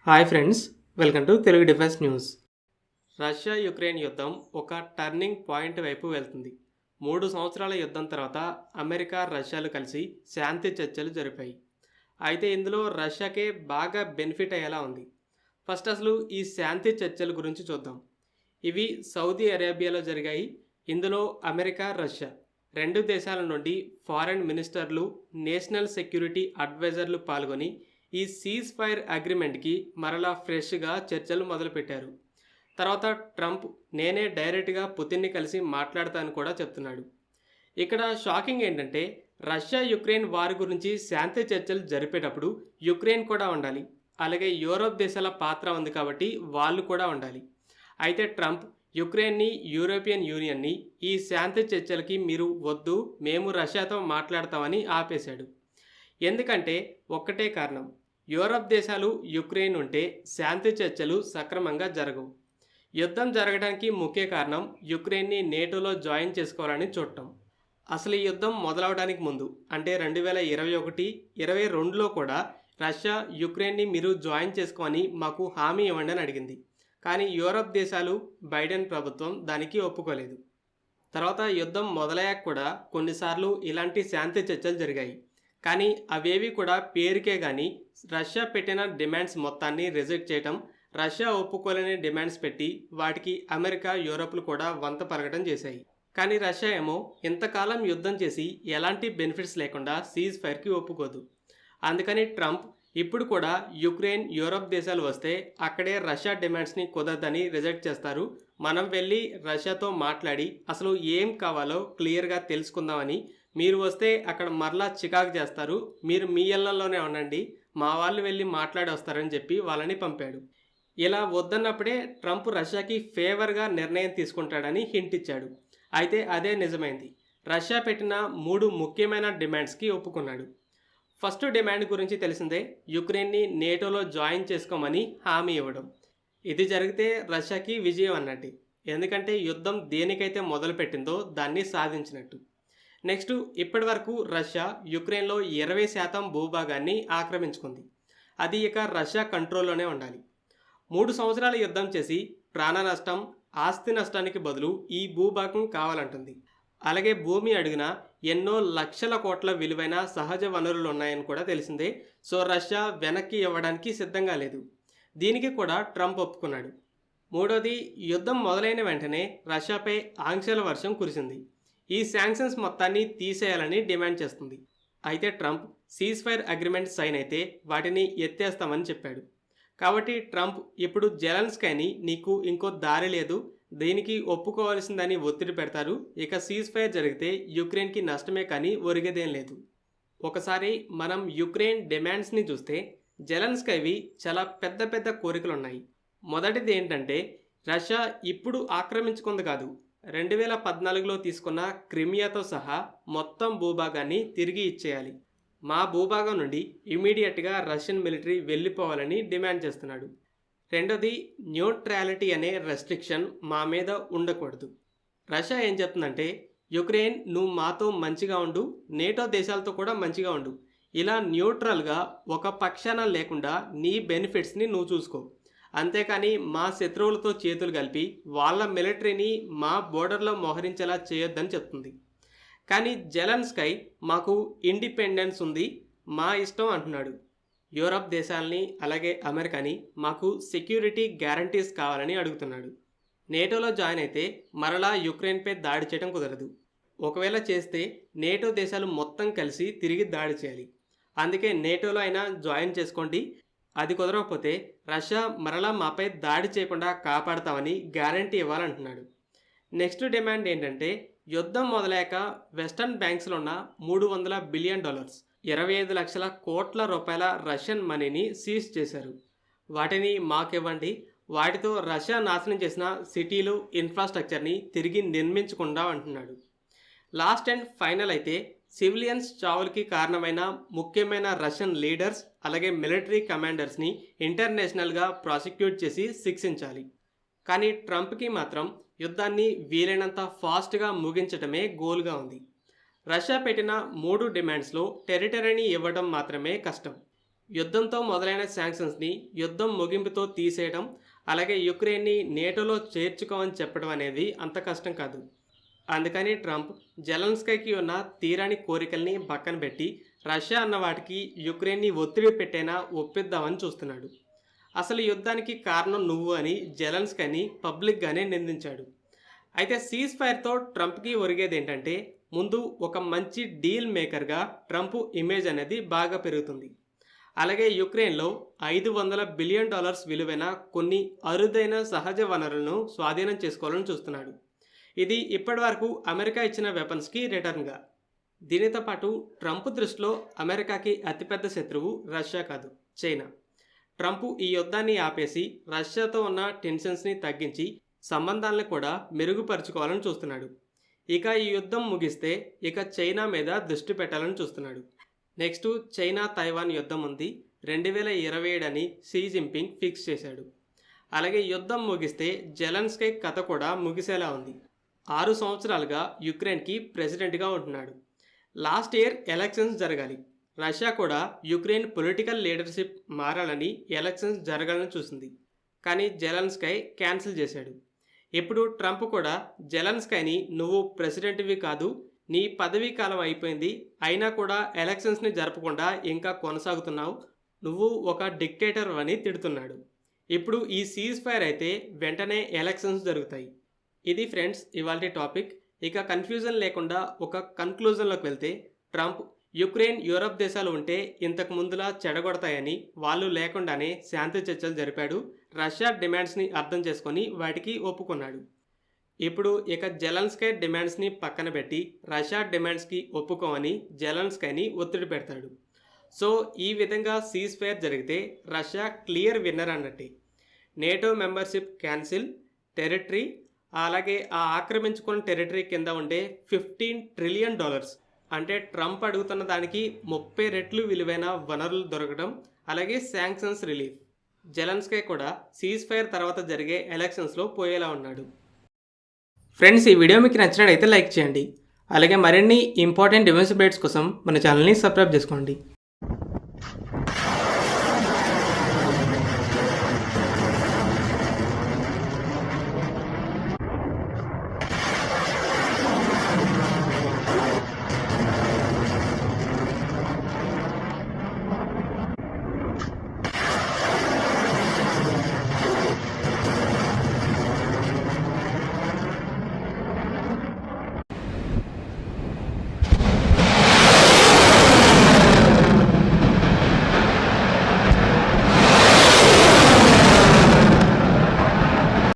Hi friends, welcome to Telugu defence news. Russia Ukraine యుద్ధం ఒక turning point వైపు వెళ్తుంది. 3 సంవత్సరాల యుద్ధం తర్వాత అమెరికా, రష్యాలు కలిసి శాంతి చర్చలు జరిపాయి. అయితే ఇందులో రష్యాకే బాగా బెనిఫిట్ అయ్యేలా ఉంది. ఫస్ట్ అసలు ఈ శాంతి చర్చల గురించి చూద్దాం. ఇవి సౌదీ అరేబియాలో జరిగాయి. ఇందులో అమెరికా, రష్యా రెండు దేశాల నుండి ఫారెన్ మినిస్టర్లు, నేషనల్ సెక్యూరిటీ అడ్వైజర్లు పాల్గొని ఈ సీజ్ ఫైర్ అగ్రిమెంట్కి మరలా ఫ్రెష్గా చర్చలు మొదలుపెట్టారు. తర్వాత ట్రంప్ నేనే డైరెక్ట్గా పుతిన్ని కలిసి మాట్లాడతాను కూడా చెప్తున్నాడు. ఇక్కడ షాకింగ్ ఏంటంటే రష్యా యుక్రెయిన్ వారి గురించి శాంతి చర్చలు జరిపేటప్పుడు యుక్రెయిన్ కూడా ఉండాలి, అలాగే యూరోప్ దేశాల పాత్ర ఉంది కాబట్టి వాళ్ళు కూడా ఉండాలి. అయితే ట్రంప్ యుక్రెయిన్ని, యూరోపియన్ యూనియన్ని ఈ శాంతి చర్చలకి మీరు వద్దు, మేము రష్యాతో మాట్లాడతామని ఆపేశాడు. ఎందుకంటే ఒక్కటే కారణం, యూరప్ దేశాలు యుక్రెయిన్ ఉంటే శాంతి చర్చలు సక్రమంగా జరగవు. యుద్ధం జరగడానికి ముఖ్య కారణం యుక్రెయిన్ని నేటోలో జాయిన్ చేసుకోవాలని చూడటం. అసలు ఈ యుద్ధం మొదలవడానికి ముందు అంటే 2021-22లో కూడా రష్యా యుక్రెయిన్ని మీరు జాయిన్ చేసుకోమని మాకు హామీ ఇవ్వండి అని అడిగింది. కానీ యూరప్ దేశాలు, బైడెన్ ప్రభుత్వం దానికి ఒప్పుకోలేదు. తర్వాత యుద్ధం మొదలయ్యాక కూడా కొన్నిసార్లు ఇలాంటి శాంతి చర్చలు జరిగాయి. కానీ అవేవి కూడా పేరుకే కానీ రష్యా పెట్టిన డిమాండ్స్ మొత్తాన్ని రిజెక్ట్ చేయటం, రష్యా ఒప్పుకోలేని డిమాండ్స్ పెట్టి వాటికి అమెరికా, యూరోప్లు కూడా వంత పలకటం చేశాయి. కానీ రష్యా ఏమో ఇంతకాలం యుద్ధం చేసి ఎలాంటి బెనిఫిట్స్ లేకుండా సీజ్ ఫైర్కి ఒప్పుకోదు. అందుకని ట్రంప్ ఇప్పుడు కూడా యుక్రెయిన్, యూరోప్ దేశాలు వస్తే అక్కడే రష్యా డిమాండ్స్ని కుదరదని రిజెక్ట్ చేస్తారు. మనం వెళ్ళి రష్యాతో మాట్లాడి అసలు ఏం కావాలో క్లియర్గా తెలుసుకుందామని, మీరు వస్తే అక్కడ మరలా చికాకు చేస్తారు, మీరు మీ ఇళ్లలోనే ఉండండి, మా వాళ్ళు వెళ్ళి మాట్లాడి వస్తారని చెప్పి వాళ్ళని పంపాడు. ఇలా వద్దన్నప్పుడే ట్రంప్ రష్యాకి ఫేవర్గా నిర్ణయం తీసుకుంటాడని హింట్ ఇచ్చాడు. అయితే అదే నిజమైంది. రష్యా పెట్టిన 3 ముఖ్యమైన డిమాండ్స్కి ఒప్పుకున్నాడు. ఫస్ట్ డిమాండ్ గురించి తెలిసిందే, యుక్రెయిన్ని నేటోలో జాయిన్ చేసుకోమని హామీ ఇవ్వడం. ఇది జరిగితే రష్యాకి విజయం అన్నట్టు, ఎందుకంటే యుద్ధం దేనికైతే మొదలుపెట్టిందో దాన్ని సాధించినట్టు. నెక్స్ట్, ఇప్పటి వరకు రష్యా యుక్రెయిన్లో 20% భూభాగాన్ని ఆక్రమించుకుంది. అది ఇక రష్యా కంట్రోల్లోనే ఉండాలి. 3 సంవత్సరాల యుద్ధం చేసి ప్రాణ నష్టం, ఆస్తి నష్టానికి బదులు ఈ భూభాగం కావాలంటుంది. అలాగే భూమి అడుగున ఎన్నో లక్షల కోట్ల విలువైన సహజ వనరులు ఉన్నాయని కూడా తెలిసిందే. సో రష్యా వెనక్కి ఇవ్వడానికి సిద్ధంగా లేదు. దీనికి కూడా ట్రంప్ ఒప్పుకున్నాడు. మూడోది, యుద్ధం మొదలైన వెంటనే రష్యాపై ఆంక్షల వర్షం కురిసింది. ఈ శాంక్షన్స్ మొత్తాన్ని తీసేయాలని డిమాండ్ చేస్తుంది. అయితే Trump ceasefire agreement sign అయితే వాటిని ఎత్తేస్తామని చెప్పాడు. కాబట్టి ట్రంప్ ఇప్పుడు జెలెన్స్కీని నీకు ఇంకో దారి లేదు, దీనికి ఒప్పుకోవాల్సిందని ఒత్తిడి పెడతారు. ఇక సీజ్ ఫైర్ జరిగితే యుక్రెయిన్కి నష్టమే కానీ ఒరిగేదేం లేదు. ఒకసారి మనం యుక్రెయిన్ డిమాండ్స్ని చూస్తే జెలెన్స్కీవి చాలా పెద్ద పెద్ద కోరికలు ఉన్నాయి. మొదటిది ఏంటంటే రష్యా ఇప్పుడు ఆక్రమించుకుంది కాదు, 2014లో తీసుకున్న క్రిమియాతో సహా మొత్తం భూభాగాన్ని తిరిగి ఇచ్చేయాలి. మా భూభాగం నుండి ఇమీడియట్గా రష్యన్ మిలిటరీ వెళ్ళిపోవాలని డిమాండ్ చేస్తున్నాడు. రెండోది, న్యూట్రాలిటీ అనే రెస్ట్రిక్షన్ మా మీద ఉండకూడదు. రష్యా ఏం చెప్తుందంటే యుక్రెయిన్ నువ్వు మాతో మంచిగా ఉండు, నేటో దేశాలతో కూడా మంచిగా ఉండు, ఇలా న్యూట్రల్గా ఒక పక్షాన లేకుండా నీ బెనిఫిట్స్ని నువ్వు చూసుకో, అంతేకాని మా శత్రువులతో చేతులు కలిపి వాళ్ళ మిలిటరీని మా బోర్డర్లో మోహరించేలా చేయొద్దని చెప్తుంది. కానీ జెలెన్స్కీ మాకు ఇండిపెండెన్స్ ఉంది, మా ఇష్టం అంటున్నాడు. యూరప్ దేశాలని అలాగే అమెరికాని మాకు సెక్యూరిటీ గ్యారంటీస్ కావాలని అడుగుతున్నాడు. నేటోలో జాయిన్ అయితే మరలా యుక్రెయిన్పై దాడి చేయడం కుదరదు. ఒకవేళ చేస్తే నేటో దేశాలు మొత్తం కలిసి తిరిగి దాడి చేయాలి. అందుకే నేటోలో అయినా జాయిన్ చేసుకోండి, అది కుదరకపోతే రష్యా మరలా మాపై దాడి చేయకుండా కాపాడతామని గ్యారంటీ ఇవ్వాలంటున్నాడు. నెక్స్ట్ డిమాండ్ ఏంటంటే యుద్ధం మొదలయ్యాక వెస్టర్న్ బ్యాంక్స్లో ఉన్న $300 బిలియన్, 25 లక్షల కోట్ల రూపాయల రష్యన్ మనీని సీజ్ చేశారు. వాటిని మాకివ్వండి, వాటితో రష్యా నాశనం చేసిన సిటీలు, ఇన్ఫ్రాస్ట్రక్చర్ని తిరిగి నిర్మించకుండా అంటున్నాడు. లాస్ట్ అండ్ ఫైనల్ అయితే సివిలియన్స్ చావులకి కారణమైన ముఖ్యమైన రష్యన్ లీడర్స్ అలాగే మిలిటరీ కమాండర్స్ని ఇంటర్నేషనల్గా ప్రాసిక్యూట్ చేసి శిక్షించాలి. కానీ ట్రంప్కి మాత్రం యుద్ధాన్ని వీలైనంత ఫాస్ట్గా ముగించడమే గోల్గా ఉంది. రష్యా పెట్టిన 3 డిమాండ్స్లో టెరిటరీని ఇవ్వడం మాత్రమే కష్టం. యుద్ధంతో మొదలైన శాంక్షన్స్ని యుద్ధం ముగింపుతో తీసేయడం, అలాగే యుక్రెయిన్ని నేటోలో చేర్చుకోమని చెప్పడం అనేది అంత కష్టం కాదు. అందుకని ట్రంప్ జెలెన్స్కీకి ఉన్న తీరాని కోరికల్ని పక్కన పెట్టి రష్యా అన్న వాటికి యుక్రెయిన్ని ఒత్తిడి పెట్టైనా ఒప్పిద్దామని చూస్తున్నాడు. అసలు యుద్ధానికి కారణం నువ్వు అని జెలెన్స్కీని పబ్లిక్గానే నిందించాడు. అయితే సీజ్ ఫైర్తో ట్రంప్కి ఒరిగేది ఏంటంటే, ముందు ఒక మంచి డీల్ మేకర్గా ట్రంప్ ఇమేజ్ అనేది బాగా పెరుగుతుంది. అలాగే యుక్రెయిన్లో $500 బిలియన్ విలువైన కొన్ని అరుదైన సహజ వనరులను స్వాధీనం చేసుకోవాలని చూస్తున్నాడు. ఇది ఇప్పటివరకు అమెరికా ఇచ్చిన వెపన్స్కి రిటర్న్గా. దీనితో పాటు ట్రంప్ దృష్టిలో అమెరికాకి అతిపెద్ద శత్రువు రష్యా కాదు, చైనా. ట్రంప్ ఈ యుద్ధాన్ని ఆపేసి రష్యాతో ఉన్న టెన్షన్స్ని తగ్గించి సంబంధాలను కూడా మెరుగుపరుచుకోవాలని చూస్తున్నాడు. ఇక ఈ యుద్ధం ముగిస్తే ఇక చైనా మీద దృష్టి పెట్టాలని చూస్తున్నాడు. నెక్స్ట్ చైనా తైవాన్ యుద్ధం ఉంది, 2027 అని షీ జిన్పింగ్ ఫిక్స్ చేశాడు. అలాగే యుద్ధం ముగిస్తే జెలెన్స్కీ కథ కూడా ముగిసేలా ఉంది. 6 సంవత్సరాలుగా యుక్రెయిన్కి ప్రెసిడెంట్గా ఉంటున్నాడు. లాస్ట్ ఇయర్ ఎలక్షన్స్ జరగాలి. రష్యా కూడా యుక్రెయిన్ పొలిటికల్ లీడర్షిప్ మారాలని ఎలక్షన్స్ జరగాలని చూసింది. కానీ జెలెన్స్కీ క్యాన్సిల్ చేశాడు. ఇప్పుడు ట్రంప్ కూడా జెలెన్స్కీని నువ్వు ప్రెసిడెంట్వి కాదు, నీ పదవీ కాలం అయిపోయింది, అయినా కూడా ఎలక్షన్స్ని జరపకుండా ఇంకా కొనసాగుతున్నావు, నువ్వు ఒక డిక్టేటర్ అని తిడుతున్నాడు. ఇప్పుడు ఈ సీజ్ ఫైర్ అయితే వెంటనే ఎలక్షన్స్ జరుగుతాయి. ఇది ఫ్రెండ్స్ ఇవాల్టి టాపిక్. ఇక కన్ఫ్యూజన్ లేకుండా ఒక కన్క్లూజన్లోకి వెళ్తే, ట్రంప్ యుక్రెయిన్ యూరప్ దేశాలు ఉంటే ఇంతకు ముందులా చెడగొడతాయని, వాళ్ళు లేకుండానే శాంతి చర్చలు జరిపాడు. రష్యా డిమాండ్స్ని అర్థం చేసుకొని వాటికి ఒప్పుకున్నాడు. ఇప్పుడు ఇక జెలెన్స్కీ డిమాండ్స్ని పక్కన పెట్టి రష్యా డిమాండ్స్కి ఒప్పుకోమని జెలెన్స్కీని ఒత్తిడి పెడతాడు. సో ఈ విధంగా సీజ్ ఫైర్ జరిగితే రష్యా క్లియర్ విన్నర్ అన్నట్టే. నేటో మెంబర్షిప్ క్యాన్సిల్, టెరిటరీ, అలాగే ఆ ఆక్రమించుకున్న టెరిటరీ కింద ఉండే $15 ట్రిలియన్, అంటే ట్రంప్ అడుగుతున్న దానికి 30 రెట్లు విలువైన వనరులు దొరకడం, అలాగే శాంక్షన్స్ రిలీఫ్. జెలెన్స్కీ కూడా సీజ్ ఫైర్ తర్వాత జరిగే ఎలక్షన్స్లో పోయేలా ఉన్నాడు. ఫ్రెండ్స్, ఈ వీడియో మీకు నచ్చినట్లయితే లైక్ చేయండి. అలాగే మరిన్ని ఇంపార్టెంట్ డిఫెన్స్ అప్డేట్స్ కోసం మన ఛానల్ని సబ్స్క్రైబ్ చేసుకోండి.